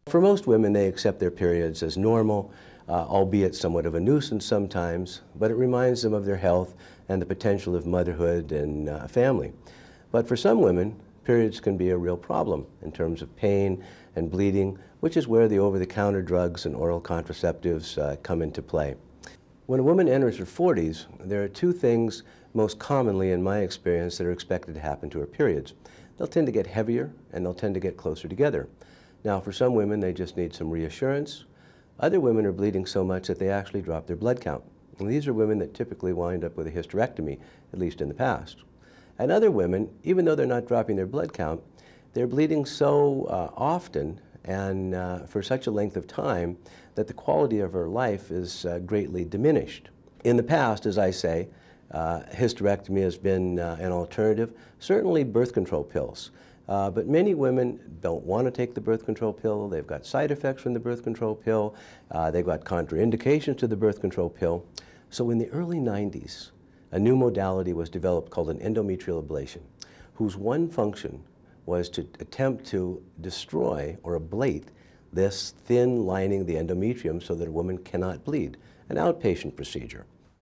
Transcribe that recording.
For most women, they accept their periods as normal, albeit somewhat of a nuisance sometimes, but it reminds them of their health and the potential of motherhood and a family. But for some women, periods can be a real problem in terms of pain and bleeding, which is where the over-the-counter drugs and oral contraceptives come into play. When a woman enters her 40s, there are two things most commonly in my experience that are expected to happen to her periods. They'll tend to get heavier and they'll tend to get closer together. Now, for some women, they just need some reassurance. Other women are bleeding so much that they actually drop their blood count. And these are women that typically wind up with a hysterectomy, at least in the past. And other women, even though they're not dropping their blood count, they're bleeding so often and for such a length of time that the quality of her life is greatly diminished. In the past, as I say, hysterectomy has been an alternative, certainly birth control pills. But many women don't want to take the birth control pill. They've got side effects from the birth control pill. They've got contraindications to the birth control pill. So in the early 90s, a new modality was developed called an endometrial ablation, whose one function was to attempt to destroy or ablate this thin lining, the endometrium, so that a woman cannot bleed, an outpatient procedure.